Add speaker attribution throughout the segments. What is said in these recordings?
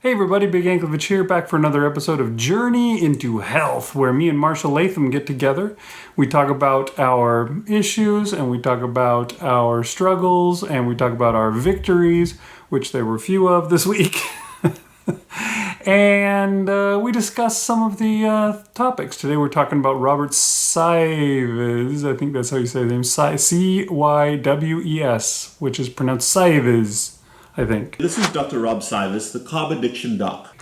Speaker 1: Hey everybody, Big Anklevich here, back for another episode of Journey into Health, where me and Marshall Latham get together. We talk about our issues, and we talk about our struggles, and we talk about our victories, which there were few of this week. And we discuss some of the topics. Today we're talking about Robert Cyves. I think that's how you say his name. Cywes, which is pronounced Cyves, I think.
Speaker 2: This is Dr. Rob Silas, the Carb Addiction Doc.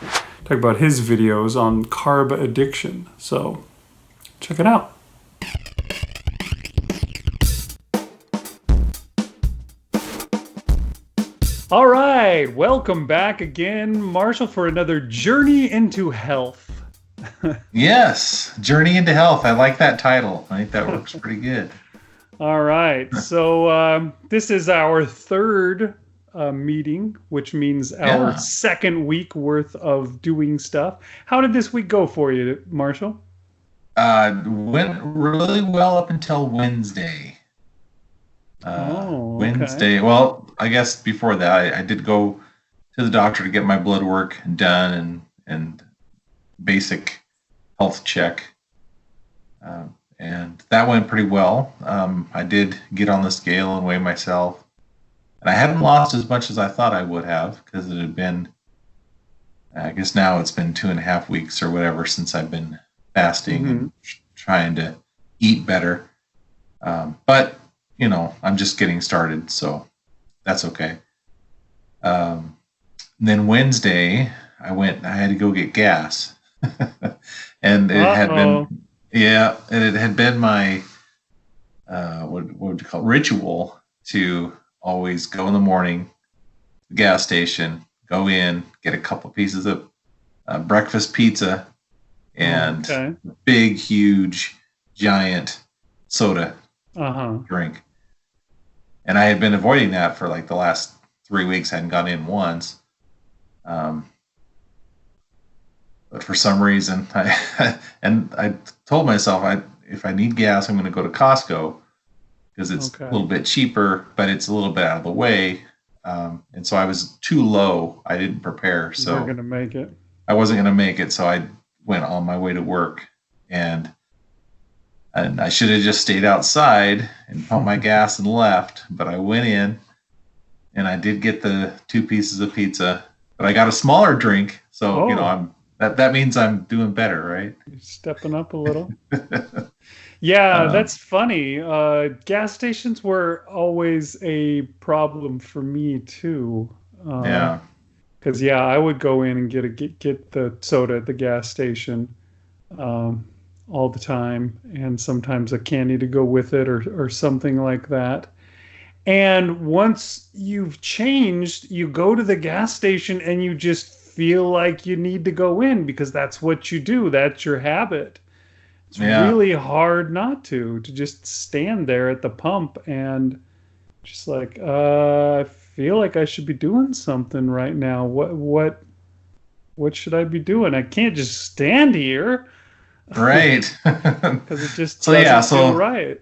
Speaker 1: Talk about his videos on carb addiction. So check it out. All right, welcome back again, Marshall, for another Journey into Health.
Speaker 3: Yes, Journey into Health. I like that title. I think that works pretty good.
Speaker 1: All right, so this is our third meeting, which means our second week worth of doing stuff. How did this week go for you, Marshall?
Speaker 3: Went really well up until Wednesday.
Speaker 1: Okay.
Speaker 3: Wednesday. Well, I guess before that, I did go to the doctor to get my blood work done and basic health check, and that went pretty well. I did get on the scale and weigh myself. And I haven't lost as much as I thought I would have, because it had been, I guess now it's been 2.5 weeks or whatever since I've been fasting and trying to eat better. But, you know, I'm just getting started, so that's okay. Then Wednesday, I had to go get gas. And it had been, it had been my, what would you call it, ritual to always go in the morning, the gas station, go in, get a couple pieces of breakfast pizza and big, huge, giant soda drink. And I had been avoiding that for like the last 3 weeks. I hadn't gone in once. But for some reason, I told myself, if I need gas, I'm going to go to Costco, because it's a little bit cheaper, but it's a little bit out of the way. And so I was too low. I didn't prepare. So
Speaker 1: you weren't going to make it.
Speaker 3: I wasn't going to make it. So I went on my way to work, and I should have just stayed outside and pumped my gas and left. But I went in, and I did get the 2 pieces of pizza, but I got a smaller drink. So, you know, that means I'm doing better, right?
Speaker 1: You're stepping up a little. Yeah, that's funny. Gas stations were always a problem for me too. Because I would go in and get the soda at the gas station all the time, and sometimes a candy to go with it, or something like that. And once you've changed, you go to the gas station and you just feel like you need to go in, because that's what you do. That's your habit. It's really hard not to just stand there at the pump and just like, I feel like I should be doing something right now. What should I be doing? I can't just stand here.
Speaker 3: Right.
Speaker 1: Because it just doesn't feel right.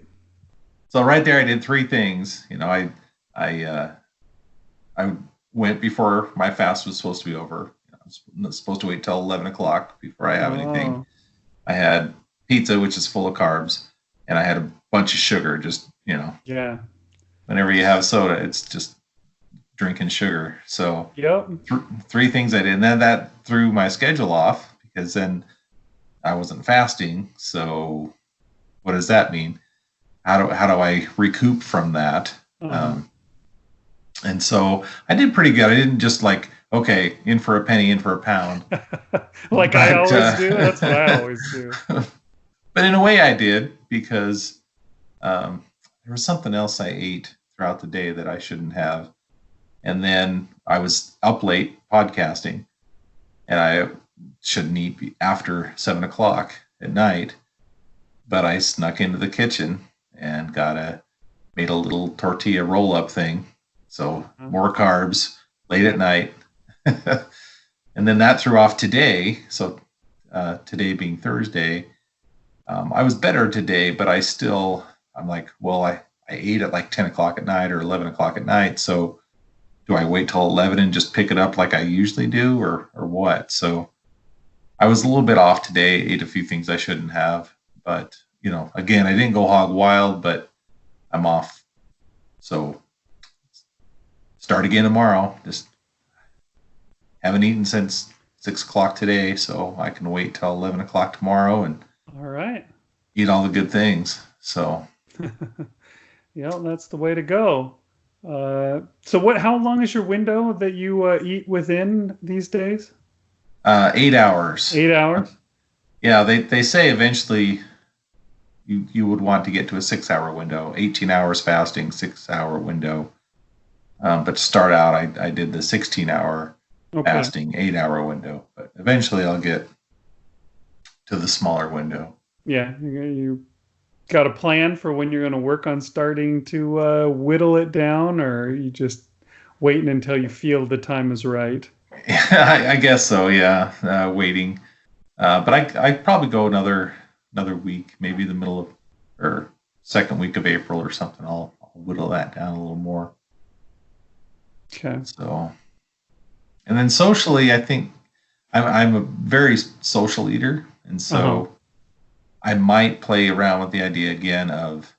Speaker 3: So right there, I did 3 things. You know, I went before my fast was supposed to be over. I was supposed to wait till 11 o'clock before I have anything. I had pizza, which is full of carbs, and I had a bunch of sugar. Just, you know, whenever you have soda, it's just drinking sugar. So 3 things I did, and then that threw my schedule off, because then I wasn't fasting. So what does that mean? How do I recoup from that? And so I did pretty good. I didn't just like, okay, in for a penny, in for a pound.
Speaker 1: I always do. That's what I always do.
Speaker 3: But in a way I did, because there was something else I ate throughout the day that I shouldn't have. And then I was up late podcasting, and I shouldn't eat after 7 o'clock at night. But I snuck into the kitchen and made a little tortilla roll-up thing. So more carbs late at night. And then that threw off today. So today being Thursday, I was better today, but I'm like, well, I ate at like 10 o'clock at night or 11 o'clock at night. So do I wait till 11 and just pick it up like I usually do, or what? So I was a little bit off today, ate a few things I shouldn't have, but again, I didn't go hog wild, but I'm off. So start again tomorrow. Just haven't eaten since 6 o'clock today, so I can wait till 11 o'clock tomorrow and
Speaker 1: all right,
Speaker 3: eat all the good things. So
Speaker 1: yeah, that's the way to go. So how long is your window that you eat within these days?
Speaker 3: 8 hours.
Speaker 1: 8 hours?
Speaker 3: Yeah, they say eventually you would want to get to a 6-hour window, 18 hours fasting, 6-hour window. But to start out, I did the 16-hour fasting, 8-hour window. But eventually I'll get to the smaller window.
Speaker 1: Yeah, you got a plan for when you're going to work on starting to whittle it down, or are you just waiting until you feel the time is right?
Speaker 3: I guess so, yeah, waiting. But I probably go another week, maybe the middle of or second week of April or something. I'll whittle that down a little more.
Speaker 1: Okay.
Speaker 3: So, and then socially, I think I'm a very social eater, and so I might play around with the idea again of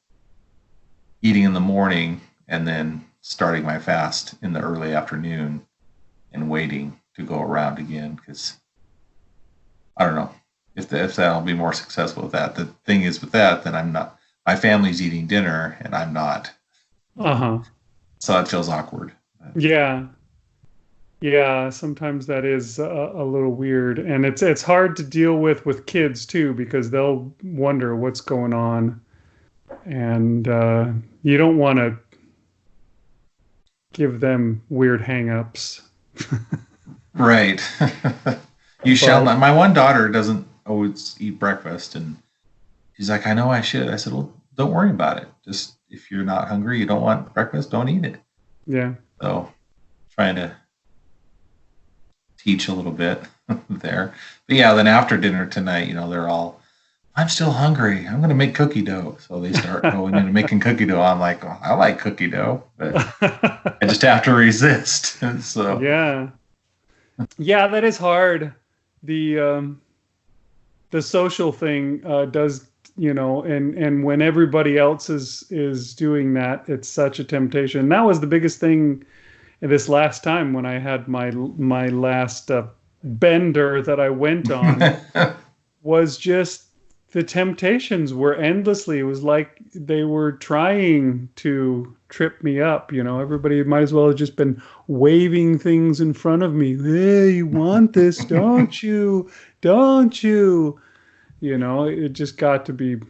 Speaker 3: eating in the morning and then starting my fast in the early afternoon and waiting to go around again, because I don't know if that'll be more successful with that. The thing is with that, then I'm not. My family's eating dinner and I'm not. So that feels awkward.
Speaker 1: Yeah. Sometimes that is a little weird, and it's hard to deal with kids too, because they'll wonder what's going on, and you don't want to give them weird hang-ups.
Speaker 3: Right. You shall not. My one daughter doesn't always eat breakfast, and she's like, I know I should. I said, well, don't worry about it. Just if you're not hungry, you don't want breakfast, don't eat it.
Speaker 1: Yeah.
Speaker 3: So trying to teach a little bit there. But yeah, then after dinner tonight, they're all, I'm still hungry. I'm going to make cookie dough. So they start going into making cookie dough. I'm like, oh, I like cookie dough, but I just have to resist. So
Speaker 1: yeah, that is hard. The social thing does, and when everybody else is doing that, it's such a temptation. And that was the biggest thing this last time when I had my last bender that I went on, was just the temptations were endlessly. It was like they were trying to trip me up. Everybody might as well have just been waving things in front of me. Hey, you want this, don't you? Don't you? It just got to be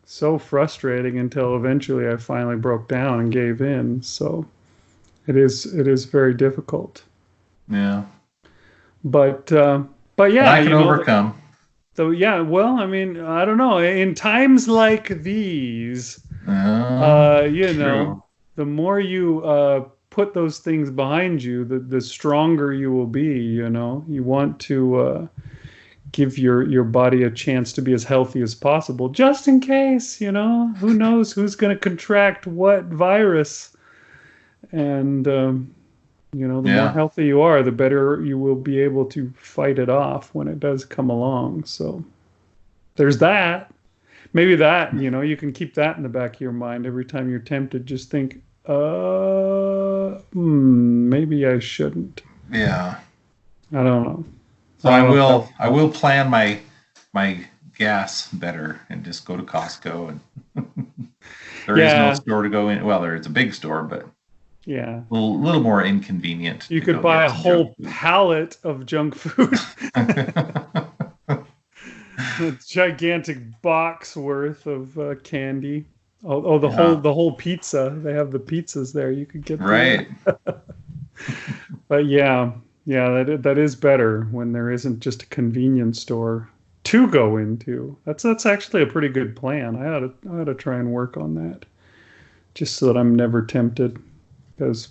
Speaker 1: so frustrating until eventually I finally broke down and gave in. So it is very difficult.
Speaker 3: Yeah.
Speaker 1: But yeah,
Speaker 3: I can overcome.
Speaker 1: So yeah, well, I mean, I don't know. In times like these,
Speaker 3: true.
Speaker 1: The more you put those things behind you, the stronger you will be. You want to give your body a chance to be as healthy as possible, just in case. Who knows who's going to contract what virus, and the more healthy you are, the better you will be able to fight it off when it does come along. So there's that. Maybe that, you can keep that in the back of your mind every time you're tempted. Just think, maybe I shouldn't.
Speaker 3: Yeah.
Speaker 1: I don't know.
Speaker 3: So I will plan my gas better and just go to Costco, and there is no store to go in. Well, it's a big store, but
Speaker 1: yeah,
Speaker 3: a little more inconvenient.
Speaker 1: You could buy a whole pallet of junk food. A gigantic box worth of candy. The whole pizza. They have the pizzas there. You could get
Speaker 3: right.
Speaker 1: But yeah, that is better when there isn't just a convenience store to go into. That's actually a pretty good plan. I ought to try and work on that, just so that I'm never tempted. Because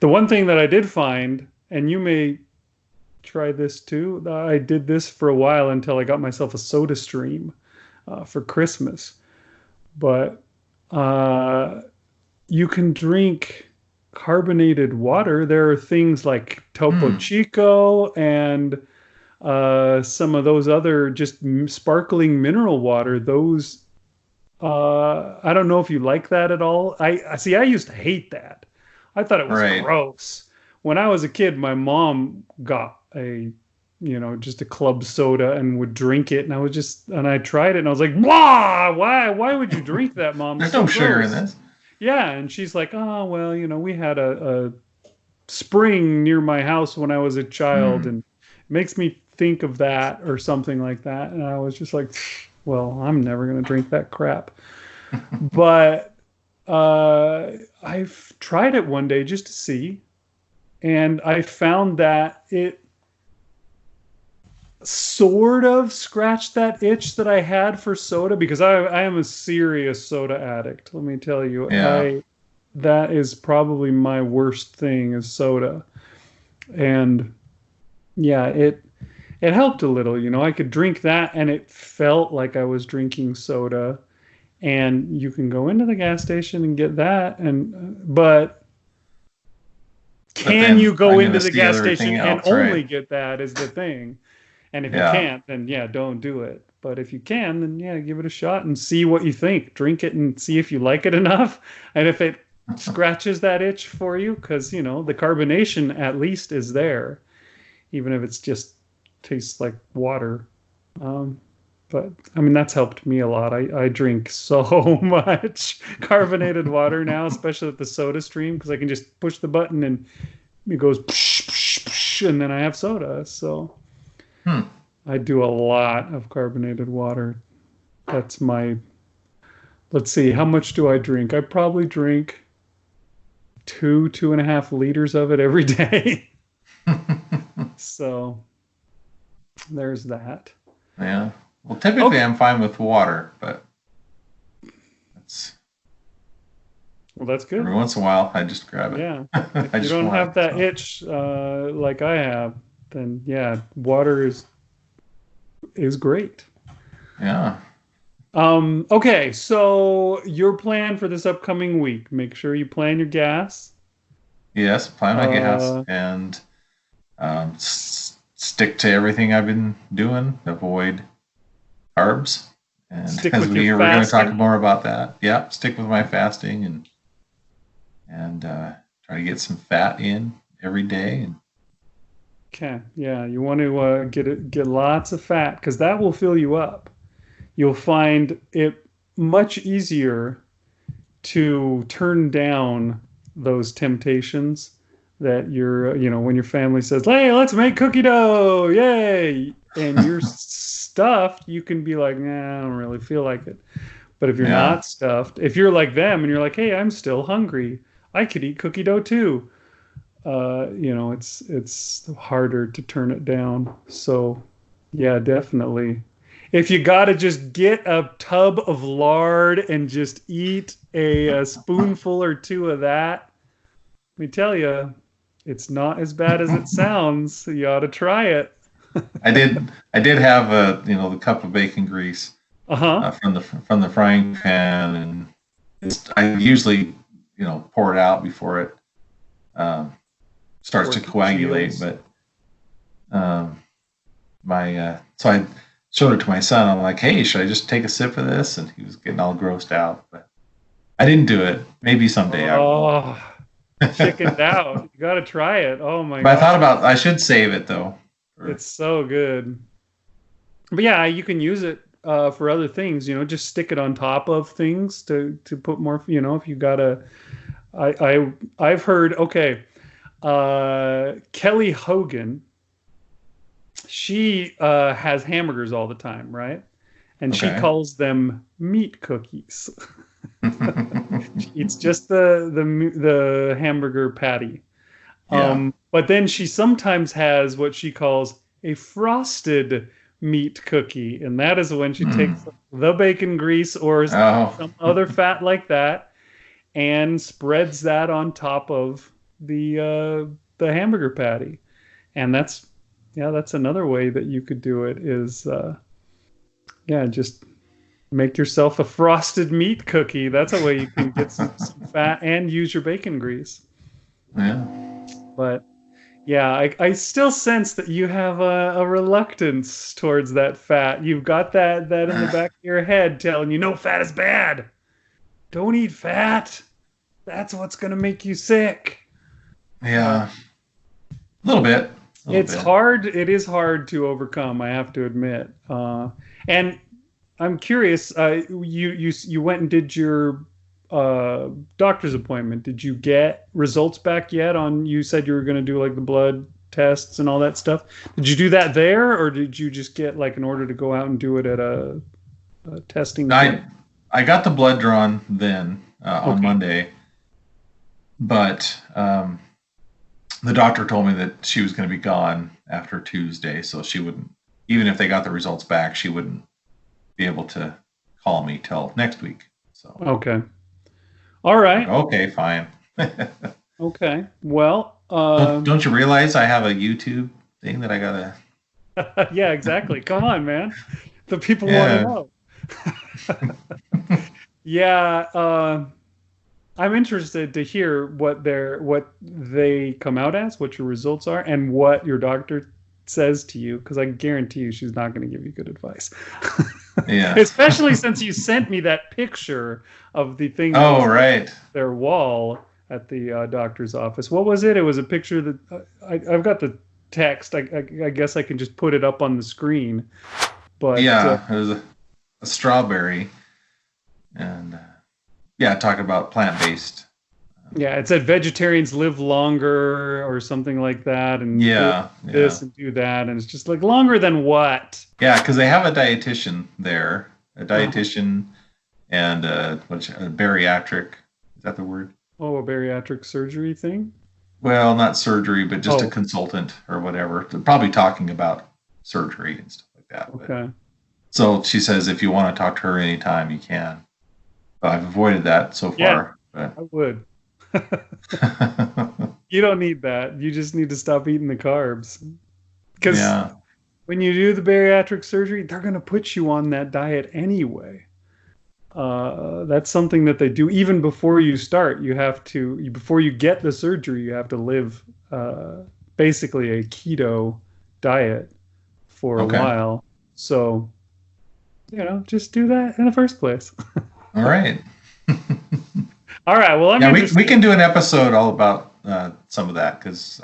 Speaker 1: the one thing that I did find, and you may try this too, I did this for a while until I got myself a Soda Stream for Christmas. But you can drink carbonated water. There are things like Topo Chico and some of those other just sparkling mineral water. Those, I don't know if you like that at all. I see. I used to hate that. I thought it was gross. When I was a kid, my mom got just a club soda and would drink it, and I tried it, and I was like, "Wah! Why would you drink that, Mom?
Speaker 3: There's no sugar in this."
Speaker 1: Yeah, and she's like, "Oh, well, we had a spring near my house when I was a child, and it makes me think of that or something like that." And I was just like, "Well, I'm never gonna drink that crap." But I've tried it one day just to see, and I found that it sort of scratched that itch that I had for soda, because I am a serious soda addict. Let me tell you, that is probably my worst thing is soda. And yeah, it helped a little. I could drink that and it felt like I was drinking soda. And you can go into the gas station and get that, but can you go into the gas station and only get that is the thing. And if you can't, then don't do it. But if you can, then give it a shot and see what you think. Drink it and see if you like it enough. And if it scratches that itch for you, because, the carbonation at least is there, even if it's just tastes like water. But, I mean, that's helped me a lot. I drink so much carbonated water now, especially with the Soda Stream, because I can just push the button and it goes psh, psh, psh, and then I have soda. So I do a lot of carbonated water. That's let's see, how much do I drink? I probably drink 2.5 liters of it every day. So there's that.
Speaker 3: Yeah. Well, typically I'm fine with water, but
Speaker 1: that's good.
Speaker 3: Every once in a while, I just grab it.
Speaker 1: Yeah. If you don't have that itch like I have, then water is great.
Speaker 3: Yeah.
Speaker 1: Okay, so your plan for this upcoming week: make sure you plan your gas.
Speaker 3: Yes, plan my gas and stick to everything I've been doing. Avoid carbs, and we're going to talk more about that. Yeah, stick with my fasting and try to get some fat in every day.
Speaker 1: Okay, yeah, you want to get lots of fat, because that will fill you up. You'll find it much easier to turn down those temptations that when your family says, "Hey, let's make cookie dough, yay!" and you're stuffed, you can be like, "Nah, I don't really feel like it." But if you're not stuffed, if you're like them and you're like, "Hey, I'm still hungry, I could eat cookie dough too," it's harder to turn it down. So yeah, definitely. If you gotta just get a tub of lard and just eat a spoonful or two of that, let me tell you, it's not as bad as it sounds. You ought to try it.
Speaker 3: I did have the cup of bacon grease from the frying pan, and I usually pour it out before it starts to coagulate. But so I showed it to my son. I'm like, "Hey, should I just take a sip of this?" And he was getting all grossed out, but I didn't do it. Maybe someday I will.
Speaker 1: Chickened out. You got to try it. Oh my god!
Speaker 3: But I thought I should save it though.
Speaker 1: It's so good. But yeah, you can use it for other things. Just stick it on top of things to put more. If you gotta, I've heard. Okay, Kelly Hogan. She has hamburgers all the time, right? And she calls them meat cookies. She eats just the hamburger patty. But then she sometimes has what she calls a frosted meat cookie, and that is when she takes the bacon grease or some other fat like that and spreads that on top of the hamburger patty. And that's another way that you could do it is just make yourself a frosted meat cookie. That's a way you can get some fat and use your bacon grease.
Speaker 3: Yeah.
Speaker 1: But yeah, I still sense that you have a reluctance towards that fat. You've got that in the back of your head telling you, no, fat is bad. Don't eat fat. That's what's going to make you sick.
Speaker 3: Yeah. A little bit.
Speaker 1: It's hard. It is hard to overcome, I have to admit. And I'm curious. You went and did your doctor's appointment. Did you get results back yet? You said you were going to do like the blood tests and all that stuff. Did you do that there, or did you just get like an order to go out and do it at a testing?
Speaker 3: I got the blood drawn then on Monday, but the doctor told me that she was going to be gone after Tuesday, so she wouldn't, even if they got the results back, she wouldn't be able to call me till next week. So
Speaker 1: okay, all right,
Speaker 3: okay, fine.
Speaker 1: Okay, well,
Speaker 3: don't you realize I have a YouTube thing that I gotta?
Speaker 1: Yeah, exactly. Come on, man. The people want to know. Yeah, I'm interested to hear what they come out as, what your results are, and what your doctor says to you, because I guarantee you she's not going to give you good advice.
Speaker 3: Yeah.
Speaker 1: Especially since you sent me that picture of the thing
Speaker 3: right.
Speaker 1: their wall at the doctor's office. What was it? It was a picture that I've got the text. I guess I can just put it up on the screen. But
Speaker 3: yeah, it was a strawberry, and talking about plant-based.
Speaker 1: Yeah, it said vegetarians live longer or something like that, and do this and do that, and it's just like, longer than what?
Speaker 3: Yeah, because they have a dietitian there, and a bariatric. Is that the word?
Speaker 1: Oh, a bariatric surgery thing?
Speaker 3: Well, not surgery, but just a consultant or whatever. They're probably talking about surgery and stuff like that.
Speaker 1: Okay.
Speaker 3: But, so she says if you want to talk to her anytime, you can. But I've avoided that so far.
Speaker 1: Yeah, I would. You don't need that. You just need to stop eating the carbs. Because when you do the bariatric surgery, they're going to put you on that diet anyway. That's something that they do even before you start. Before you get the surgery, you have to live basically a keto diet for a while. So, just do that in the first place.
Speaker 3: All right.
Speaker 1: All right. Well,
Speaker 3: we can do an episode all about some of that, because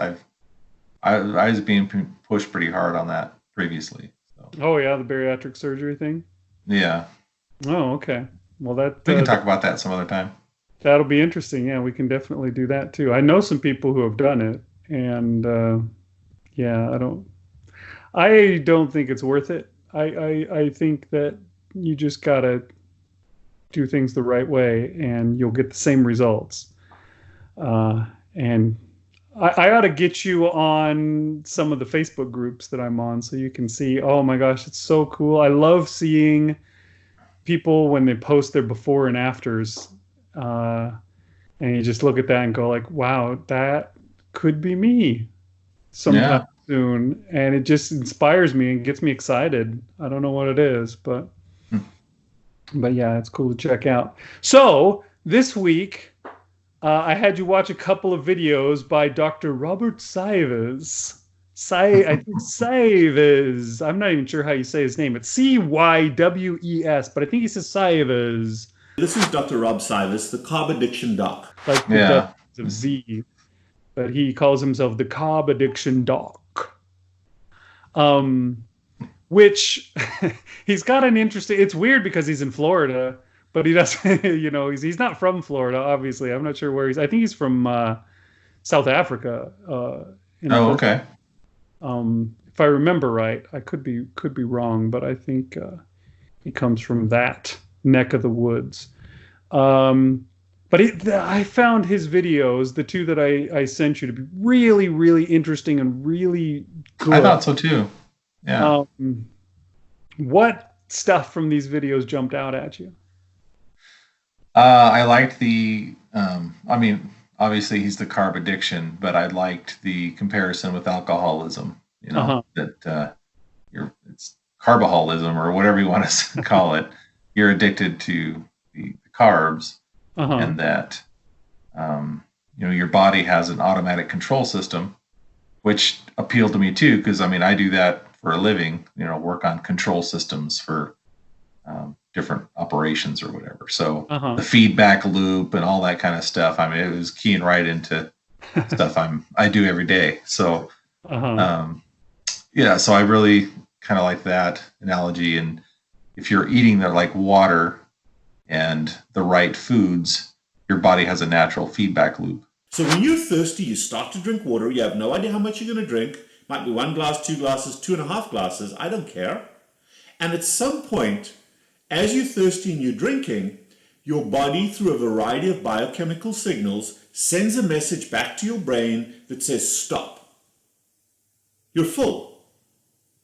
Speaker 3: I was being pushed pretty hard on that previously. So.
Speaker 1: Oh yeah, the bariatric surgery thing.
Speaker 3: Yeah.
Speaker 1: Oh, okay. Well, we
Speaker 3: can talk about that some other time.
Speaker 1: That'll be interesting. Yeah, we can definitely do that too. I know some people who have done it, and I don't think it's worth it. I think that you just gotta do things the right way, and you'll get the same results. And I ought to get you on some of the Facebook groups that I'm on, so you can see. Oh my gosh, it's so cool! I love seeing people when they post their before and afters, and you just look at that and go like, wow, that could be me sometime soon. And it just inspires me and gets me excited. I don't know what it is, but yeah, it's cool to check out. So this week I had you watch a couple of videos by Dr. Robert Cywes. I think Cywes. I'm not even sure how you say his name. It's Cywes, but I think he says Cywes.
Speaker 2: This is Dr. Rob Cywes, the Carb Addiction Doc.
Speaker 1: Like the of Z, but he calls himself the Carb Addiction Doc. Which he's got an interesting. It's weird because he's in Florida, but he doesn't. He's not from Florida. Obviously, I'm not sure where he's. I think he's from South Africa.
Speaker 3: Okay.
Speaker 1: If I remember right, I could be wrong, but I think he comes from that neck of the woods. But I found his videos, the two that I sent you, to be really, really interesting and really good.
Speaker 3: I thought so too. Yeah.
Speaker 1: What stuff from these videos jumped out at you?
Speaker 3: I liked obviously he's the carb addiction, but I liked the comparison with alcoholism. That it's carboholism or whatever you want to call it. You're addicted to the carbs, and that your body has an automatic control system, which appealed to me too, because I mean, I do that for a living, work on control systems for different operations or whatever. So the feedback loop and all that kind of stuff, I mean, it was keying right into stuff I do every day. So, so I really kind of like that analogy. And if you're eating like water and the right foods, your body has a natural feedback loop.
Speaker 2: So when you're thirsty, you start to drink water. You have no idea how much you're going to drink. Might be 1 glass, 2 glasses, 2.5 glasses. I don't care. And at some point, as you're thirsty and you're drinking, your body, through a variety of biochemical signals, sends a message back to your brain that says, stop. You're full.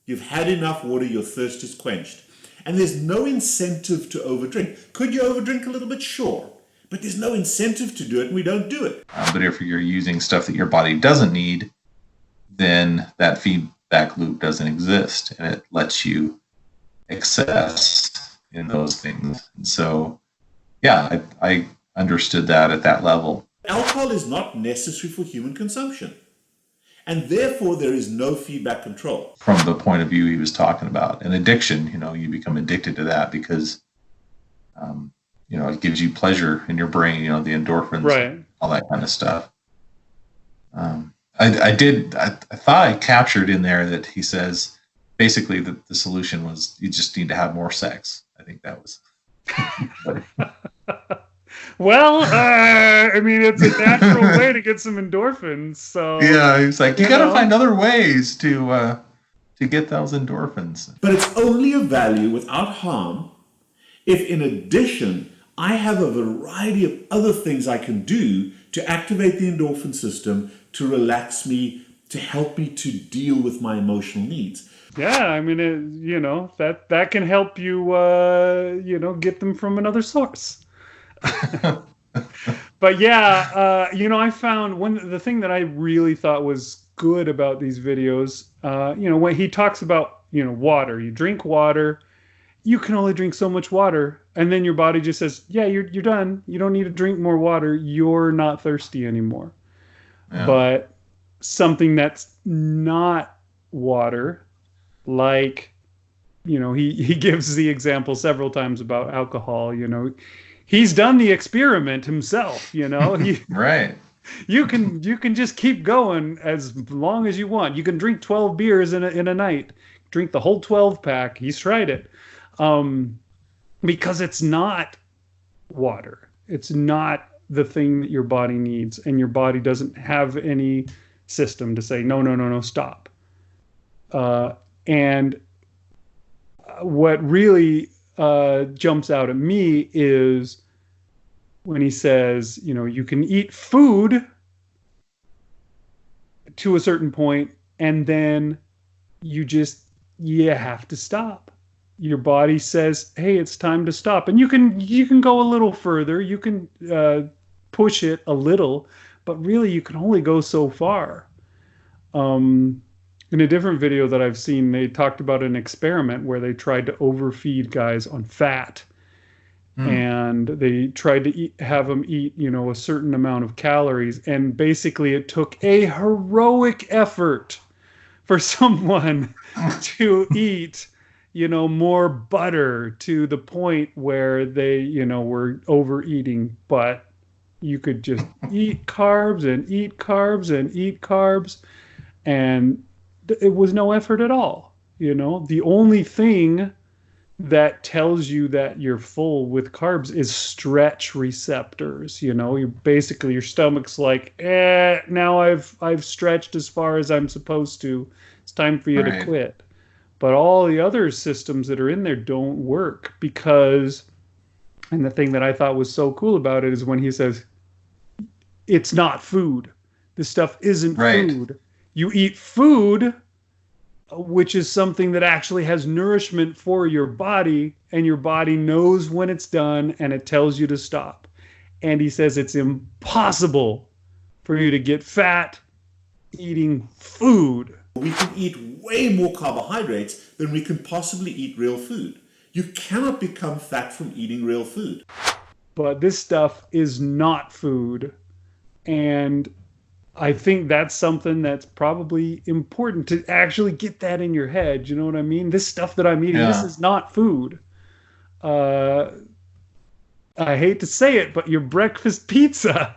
Speaker 2: You've had enough water. Your thirst is quenched. And there's no incentive to overdrink. Could you overdrink a little bit? Sure. But there's no incentive to do it, and we don't do it.
Speaker 3: But if you're using stuff that your body doesn't need, then that feedback loop doesn't exist, and it lets you excess in those things. And so, yeah, I understood that at that level.
Speaker 2: Alcohol is not necessary for human consumption, and therefore there is no feedback control.
Speaker 3: From the point of view he was talking about, an addiction, you become addicted to that because it gives you pleasure in your brain, the endorphins, right, all that kind of stuff. I thought I captured in there that he says basically that the solution was you just need to have more sex. I think that was.
Speaker 1: Well, I mean, it's a natural way to get some endorphins. So
Speaker 3: yeah, he's like, you got to find other ways to get those endorphins.
Speaker 2: But it's only of value without harm if, in addition, I have a variety of other things I can do to activate the endorphin system, to relax me, to help me to deal with my emotional needs.
Speaker 1: Yeah, I mean, that can help you, get them from another source. But yeah, I found the thing that I really thought was good about these videos, when he talks about, water, you drink water, you can only drink so much water. And then your body just says, yeah, you're done. You don't need to drink more water. You're not thirsty anymore. Yeah. But something that's not water, like, he gives the example several times about alcohol, he's done the experiment himself,
Speaker 3: Right.
Speaker 1: You can just keep going as long as you want. You can drink 12 beers in a night, drink the whole 12 pack. He's tried it. Because it's not water. It's not the thing that your body needs, and your body doesn't have any system to say, no, stop. And what really jumps out at me is when he says, you can eat food to a certain point, and then you have to stop. Your body says, hey, it's time to stop. And you can go a little further. You can push it a little, but really you can only go so far. In a different video that I've seen, they talked about an experiment where they tried to overfeed guys on fat. And they tried to have them eat, a certain amount of calories. And basically it took a heroic effort for someone to eat more butter to the point where they, were overeating. But you could just eat carbs and eat carbs and eat carbs. And it was no effort at all. The only thing that tells you that you're full with carbs is stretch receptors. You basically, your stomach's like, now I've stretched as far as I'm supposed to. It's time for you to quit. But all the other systems that are in there don't work because, and the thing that I thought was so cool about it is when he says, it's not food. This stuff isn't food. You eat food, which is something that actually has nourishment for your body, and your body knows when it's done and it tells you to stop. And he says it's impossible for you to get fat eating food.
Speaker 2: We can eat way more carbohydrates than we can possibly eat real food. You cannot become fat from eating real food.
Speaker 1: But this stuff is not food. And I think that's something that's probably important to actually get that in your head. You know what I mean? This stuff that I'm eating, this is not food. I hate to say it, but your breakfast pizza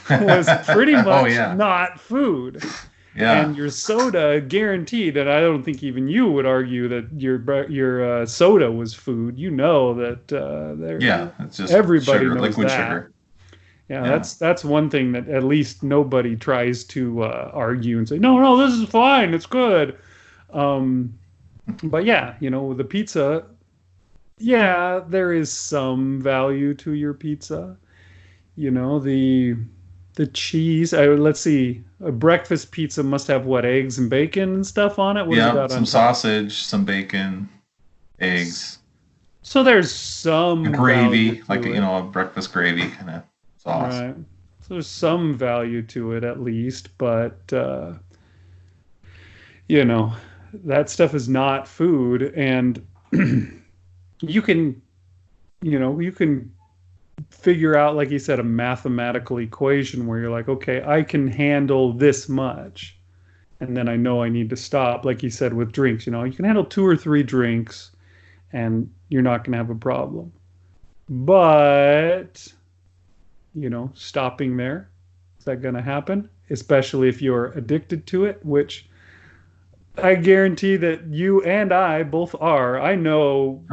Speaker 1: was pretty much not food.
Speaker 3: Yeah.
Speaker 1: And your soda, guaranteed, and I don't think even you would argue that your soda was food. You know that
Speaker 3: it's just
Speaker 1: everybody
Speaker 3: sugar,
Speaker 1: knows
Speaker 3: liquid
Speaker 1: that.
Speaker 3: sugar.
Speaker 1: Yeah, that's one thing that at least nobody tries to argue and say, no, this is fine, it's good. But yeah, the pizza, yeah, there is some value to your pizza. The cheese. Let's see. A breakfast pizza must have what, eggs and bacon and stuff on it? What
Speaker 3: yeah, some sausage, some bacon, eggs.
Speaker 1: So there's some
Speaker 3: gravy, like a breakfast gravy kind of sauce.
Speaker 1: Right. So there's some value to it at least, but that stuff is not food, and you can figure out, like you said, a mathematical equation where you're like, okay, I can handle this much, and then I know I need to stop. Like you said with drinks, you can handle 2 or 3 drinks and you're not going to have a problem. But stopping there, is that going to happen? Especially if you're addicted to it, which I guarantee that you and I both are. I know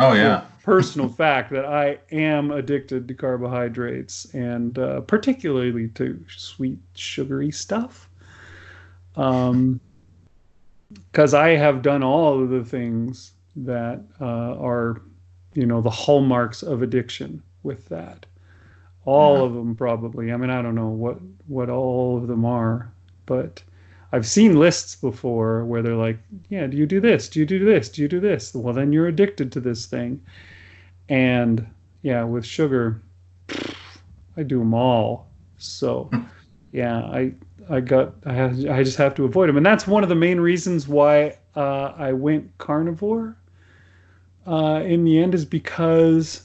Speaker 1: personal fact that I am addicted to carbohydrates, and particularly to sweet, sugary stuff. Because I have done all of the things that are, the hallmarks of addiction with that. All of them probably. I mean, I don't know what all of them are, but I've seen lists before where they're like, yeah, do you do this? Do you do this? Do you do this? Well, then you're addicted to this thing. And yeah, with sugar, I do them all. So yeah, I just have to avoid them. And that's one of the main reasons why I went carnivore in the end, is because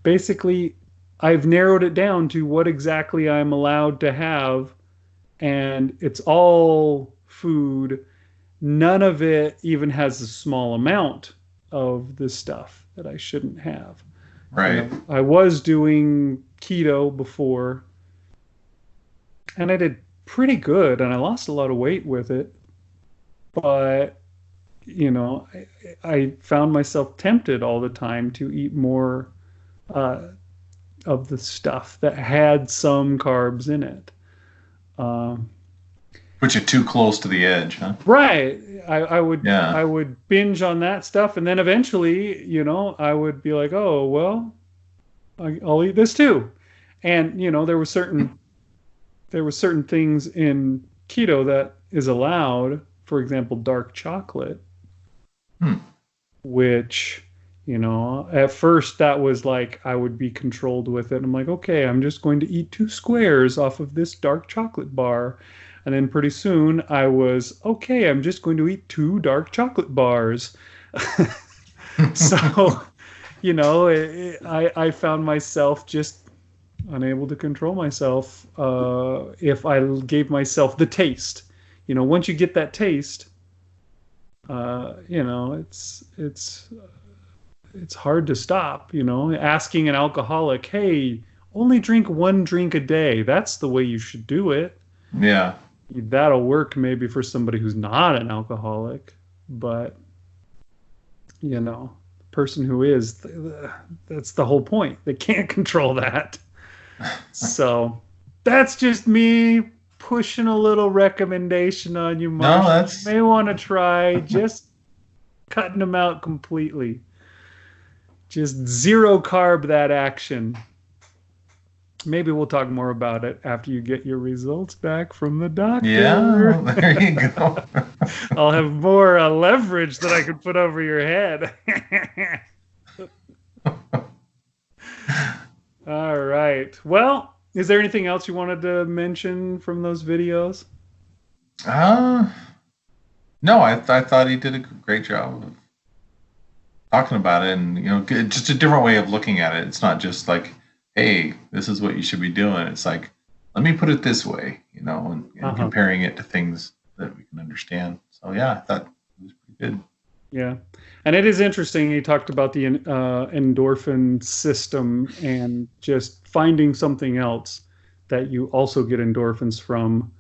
Speaker 1: basically I've narrowed it down to what exactly I'm allowed to have, and it's all food. None of it even has a small amount of the stuff that I shouldn't have.
Speaker 3: Right.
Speaker 1: I was doing keto before, and I did pretty good, and I lost a lot of weight with it. But, I found myself tempted all the time to eat more of the stuff that had some carbs in it.
Speaker 3: Put you too close to the edge, huh?
Speaker 1: Right. I would binge on that stuff, and then eventually, I would be like, oh, well, I'll eat this too. And, there were certain things in keto that is allowed. For example, dark chocolate, which, at first that was like, I would be controlled with it. I'm like, okay, I'm just going to eat 2 squares off of this dark chocolate bar. And then pretty soon I was, okay, I'm just going to eat 2 dark chocolate bars. So, I found myself just unable to control myself if I gave myself the taste. Once you get that taste, it's hard to stop. Asking an alcoholic, hey, only drink 1 drink a day. That's the way you should do it.
Speaker 3: Yeah.
Speaker 1: That'll work maybe for somebody who's not an alcoholic, but the person who is, that's the whole point. They can't control that. So that's just me pushing a little recommendation on you, Marshall.
Speaker 3: No,
Speaker 1: you may want to try just cutting them out completely. Just 0 carb that action. Maybe we'll talk more about it after you get your results back from the doctor.
Speaker 3: Yeah, there you go.
Speaker 1: I'll have more leverage that I could put over your head. All right. Well, is there anything else you wanted to mention from those videos?
Speaker 3: No, I thought he did a great job of talking about it, and just a different way of looking at it. It's not just like hey, this is what you should be doing. It's like, let me put it this way, and comparing it to things that we can understand. So yeah, I thought it was pretty good.
Speaker 1: Yeah. And it is interesting. He talked about the endorphin system and just finding something else that you also get endorphins from,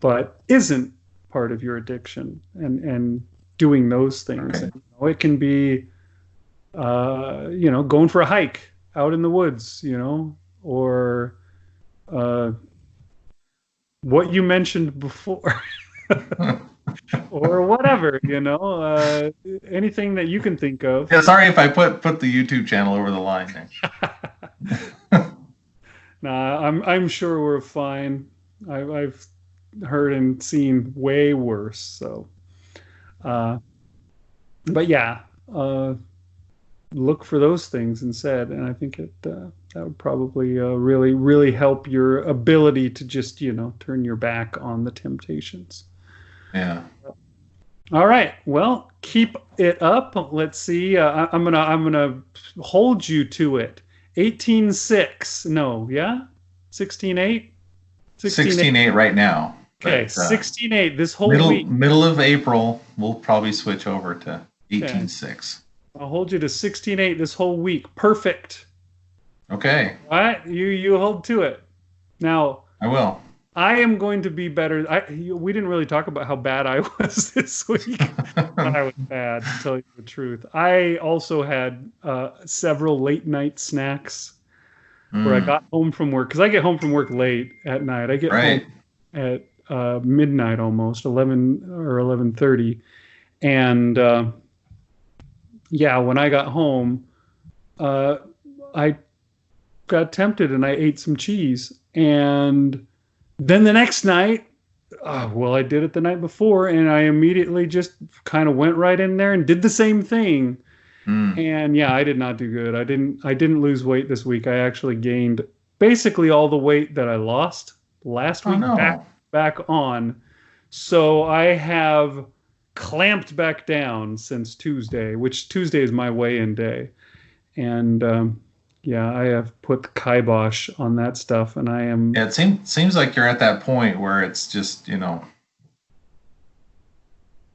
Speaker 1: but isn't part of your addiction, and doing those things.
Speaker 3: Right.
Speaker 1: And, it can be, going for a hike out in the woods, or what you mentioned before. Or whatever, anything that you can think of.
Speaker 3: Yeah, sorry if I put the YouTube channel over the line there.
Speaker 1: Nah, I'm sure we're fine. I've heard and seen way worse. So, but yeah, look for those things instead, and I think that would probably really, really help your ability to just turn your back on the temptations.
Speaker 3: Yeah.
Speaker 1: All right. Well, keep it up. Let's see. I'm gonna hold you to it. 18.6. No, yeah. 16.8.
Speaker 3: 16.8 right now.
Speaker 1: Okay, 16.8 this whole week.
Speaker 3: Middle of April, we'll probably switch over to 18.6.
Speaker 1: I'll hold you to 16.8 this whole week. Perfect.
Speaker 3: Okay.
Speaker 1: All right. You hold to it. Now.
Speaker 3: I will.
Speaker 1: I am going to be better. We didn't really talk about how bad I was this week. I was bad, to tell you the truth. I also had several late night snacks where I got home from work, because I get home from work late at night. I get home at midnight almost, 11 or 11:30. And when I got home, I got tempted and I ate some cheese. And then the next night, I did it the night before, and I immediately just kind of went right in there and did the same thing. And I did not do good. I didn't lose weight this week. I actually gained basically all the weight that I lost last week back on. So I have clamped back down since Tuesday, which Tuesday is my weigh-in day. And I have put the kibosh on that stuff, and I am.
Speaker 3: Yeah, it seems like you're at that point where it's just a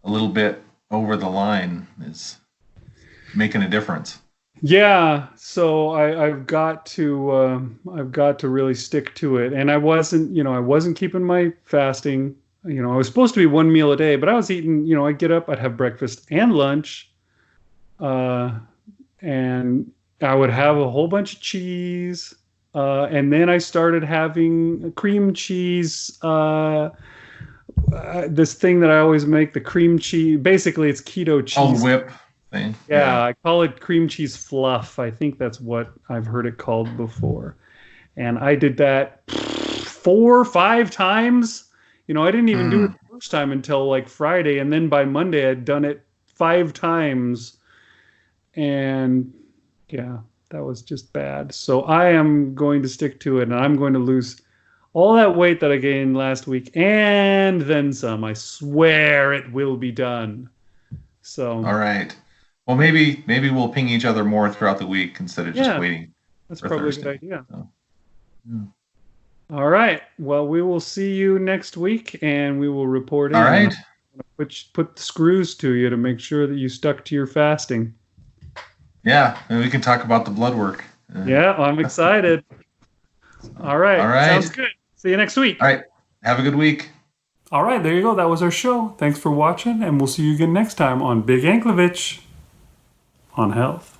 Speaker 3: little bit over the line is making a difference.
Speaker 1: Yeah, so I've got to really stick to it, and I wasn't keeping my fasting. I was supposed to be one meal a day, but I was eating. I'd get up, I'd have breakfast and lunch, and I would have a whole bunch of cheese, and then I started having cream cheese. This thing that I always make, the cream cheese. Basically, it's keto cheese.
Speaker 3: Oh, whip thing.
Speaker 1: Yeah, I call it cream cheese fluff. I think that's what I've heard it called before. And I did that 4 or 5 times. I didn't even do it the first time until like Friday, and then by Monday I'd done it 5 times, and that was just bad. So I am going to stick to it, and I'm going to lose all that weight that I gained last week and then some. I swear it will be done. So
Speaker 3: all right. Well, maybe we'll ping each other more throughout the week instead of just waiting.
Speaker 1: That's
Speaker 3: for
Speaker 1: probably
Speaker 3: Thursday.
Speaker 1: a good idea.
Speaker 3: So,
Speaker 1: All right. Well, we will see you next week, and we will report in.
Speaker 3: All right.
Speaker 1: Put the screws to you to make sure that you stuck to your fasting.
Speaker 3: Yeah, and we can talk about the blood work.
Speaker 1: Yeah, I'm excited. All right. Sounds good. See you next week.
Speaker 3: All right. Have a good week.
Speaker 1: All right, there you go. That was our show. Thanks for watching, and we'll see you again next time on Big Anklevich on Health.